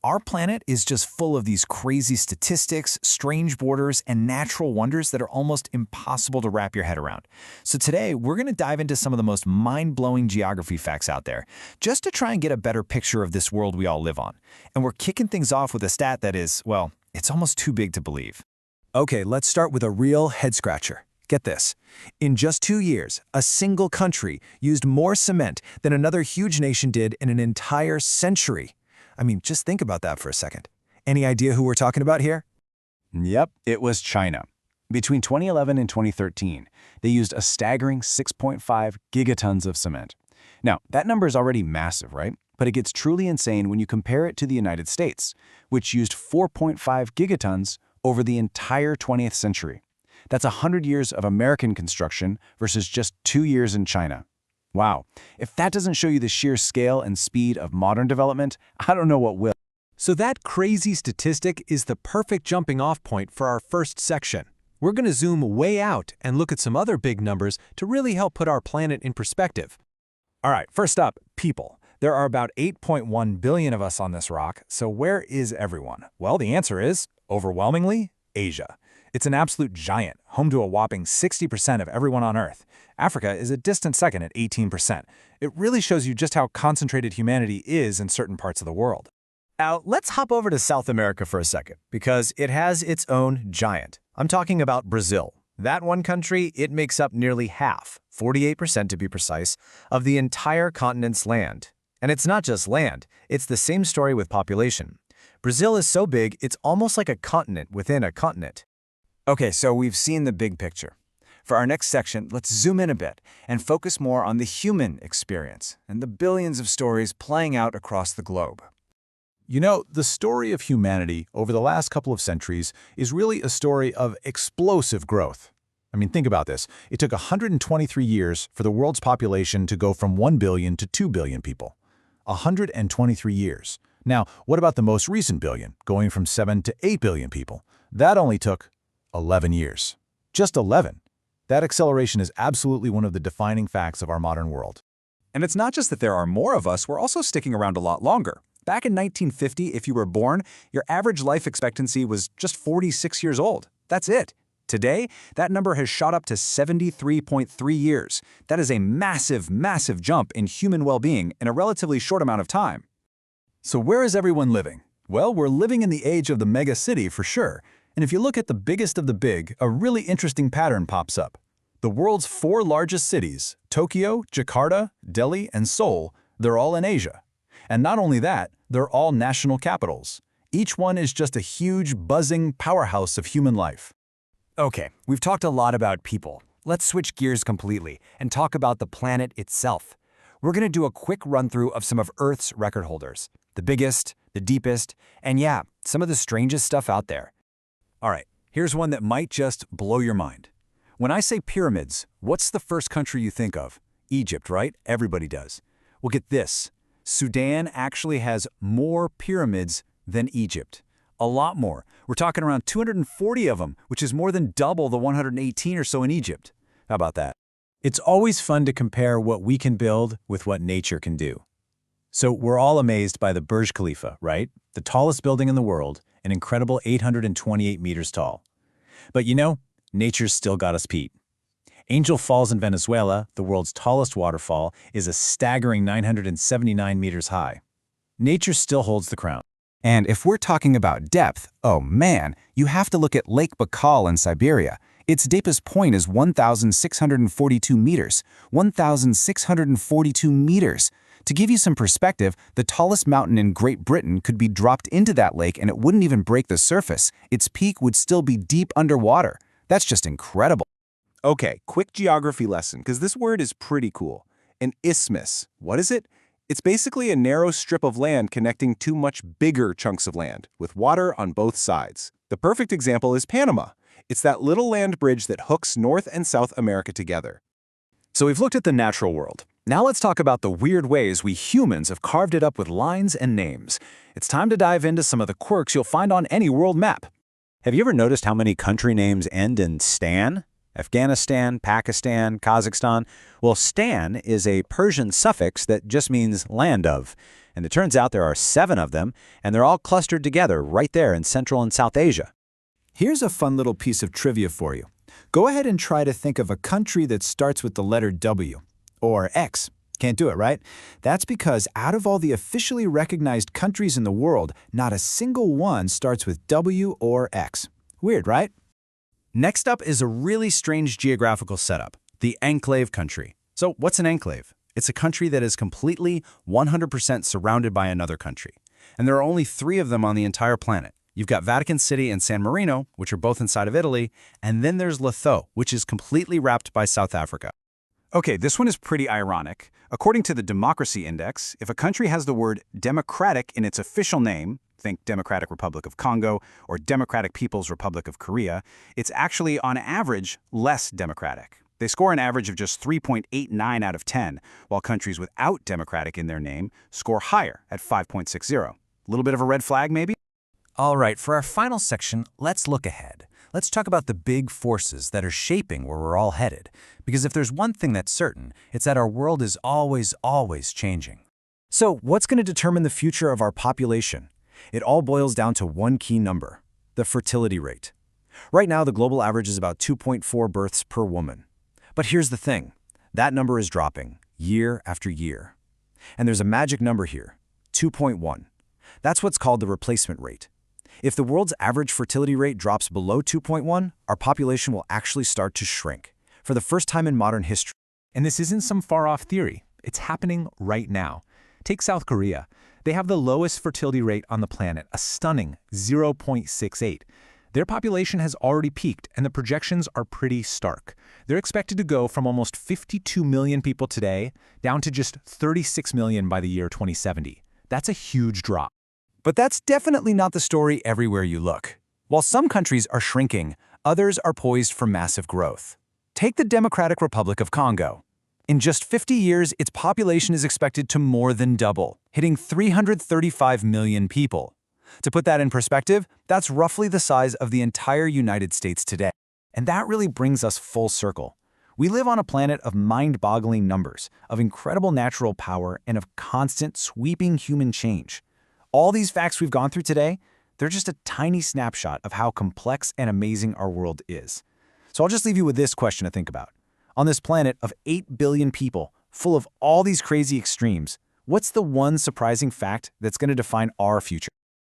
Our planet is just full of these crazy statistics, strange borders, and natural wonders that are almost impossible to wrap your head around. So today, we're going to dive into some of the most mind-blowing geography facts out there, just to try and get a better picture of this world we all live on. And we're kicking things off with a stat that is, well, it's almost too big to believe. Okay, let's start with a real head-scratcher. Get this. In just 2 years, a single country used more cement than another huge nation did in an entire century. I mean, just think about that for a second. Any idea who we're talking about here? Yep, it was China. Between 2011 and 2013, they used a staggering 6.5 gigatons of cement. Now, that number is already massive, right? But it gets truly insane when you compare it to the United States, which used 4.5 gigatons over the entire 20th century. That's 100 years of American construction versus just 2 years in China. Wow, if that doesn't show you the sheer scale and speed of modern development, I don't know what will. So that crazy statistic is the perfect jumping-off point for our first section. We're going to zoom way out and look at some other big numbers to really help put our planet in perspective. All right, first up, people. There are about 8.1 billion of us on this rock, so where is everyone? Well, the answer is, overwhelmingly, Asia. It's an absolute giant, home to a whopping 60% of everyone on Earth. Africa is a distant second at 18%. It really shows you just how concentrated humanity is in certain parts of the world. Now, let's hop over to South America for a second, because it has its own giant. I'm talking about Brazil. That one country, it makes up nearly half, 48% to be precise, of the entire continent's land. And it's not just land, it's the same story with population. Brazil is so big, it's almost like a continent within a continent. Okay, so we've seen the big picture. For our next section, let's zoom in a bit and focus more on the human experience and the billions of stories playing out across the globe. The story of humanity over the last couple of centuries is really a story of explosive growth. I mean, think about this. It took 123 years for the world's population to go from 1 billion to 2 billion people. 123 years. Now, what about the most recent billion, going from 7 to 8 billion people? That only took 11 years. Just 11. That acceleration is absolutely one of the defining facts of our modern world. And it's not just that there are more of us, we're also sticking around a lot longer. Back in 1950, if you were born, your average life expectancy was just 46 years old. That's it. Today, that number has shot up to 73.3 years. That is a massive, massive jump in human well-being in a relatively short amount of time. So where is everyone living? Well, we're living in the age of the mega city for sure. And if you look at the biggest of the big, a really interesting pattern pops up. The world's 4 largest cities, Tokyo, Jakarta, Delhi, and Seoul, they're all in Asia. And not only that, they're all national capitals. Each one is just a huge, buzzing powerhouse of human life. Okay, we've talked a lot about people. Let's switch gears completely and talk about the planet itself. We're going to do a quick run-through of some of Earth's record holders. The biggest, the deepest, and yeah, some of the strangest stuff out there. All right, here's one that might just blow your mind. When I say pyramids, what's the first country you think of? Egypt, right? Everybody does. Well, get this. Sudan actually has more pyramids than Egypt. A lot more. We're talking around 240 of them, which is more than double the 118 or so in Egypt. How about that? It's always fun to compare what we can build with what nature can do. So we're all amazed by the Burj Khalifa, right? The tallest building in the world, an incredible 828 meters tall. But nature's still got us beat. Angel Falls in Venezuela, the world's tallest waterfall, is a staggering 979 meters high. Nature still holds the crown. And if we're talking about depth, oh man, you have to look at Lake Baikal in Siberia. Its deepest point is 1,642 meters. 1,642 meters. To give you some perspective, the tallest mountain in Great Britain could be dropped into that lake and it wouldn't even break the surface. Its peak would still be deep underwater. That's just incredible. Okay, quick geography lesson, because this word is pretty cool. An isthmus. What is it? It's basically a narrow strip of land connecting two much bigger chunks of land, with water on both sides. The perfect example is Panama. It's that little land bridge that hooks North and South America together. So we've looked at the natural world. Now let's talk about the weird ways we humans have carved it up with lines and names. It's time to dive into some of the quirks you'll find on any world map. Have you ever noticed how many country names end in stan? Afghanistan, Pakistan, Kazakhstan. Well, stan is a Persian suffix that just means land of. And it turns out there are 7 of them, and they're all clustered together right there in Central and South Asia. Here's a fun little piece of trivia for you. Go ahead and try to think of a country that starts with the letter W or X. Can't do it, right? That's because out of all the officially recognized countries in the world, not a single one starts with W or X. Weird, right? Next up is a really strange geographical setup, the enclave country. So what's an enclave? It's a country that is completely 100% surrounded by another country. And there are only 3 of them on the entire planet. You've got Vatican City and San Marino, which are both inside of Italy, and then there's Lesotho, which is completely wrapped by South Africa. Okay, this one is pretty ironic. According to the Democracy Index, if a country has the word democratic in its official name, think Democratic Republic of Congo or Democratic People's Republic of Korea, it's actually, on average, less democratic. They score an average of just 3.89 out of 10, while countries without democratic in their name score higher at 5.60. A little bit of a red flag, maybe? All right, for our final section, let's look ahead. Let's talk about the big forces that are shaping where we're all headed. Because if there's one thing that's certain, it's that our world is always changing. So what's going to determine the future of our population? It all boils down to one key number, the fertility rate. Right now, the global average is about 2.4 births per woman. But here's the thing. That number is dropping year after year. And there's a magic number here, 2.1. That's what's called the replacement rate. If the world's average fertility rate drops below 2.1, our population will actually start to shrink, for the first time in modern history. And this isn't some far-off theory. It's happening right now. Take South Korea. They have the lowest fertility rate on the planet, a stunning 0.68. Their population has already peaked, and the projections are pretty stark. They're expected to go from almost 52 million people today down to just 36 million by the year 2070. That's a huge drop. But that's definitely not the story everywhere you look. While some countries are shrinking, others are poised for massive growth. Take the Democratic Republic of Congo. In just 50 years, its population is expected to more than double, hitting 335 million people. To put that in perspective, that's roughly the size of the entire United States today. And that really brings us full circle. We live on a planet of mind-boggling numbers, of incredible natural power, and of constant, sweeping human change. All these facts we've gone through today, they're just a tiny snapshot of how complex and amazing our world is. So I'll just leave you with this question to think about. On this planet of 8 billion people, full of all these crazy extremes, what's the one surprising fact that's going to define our future?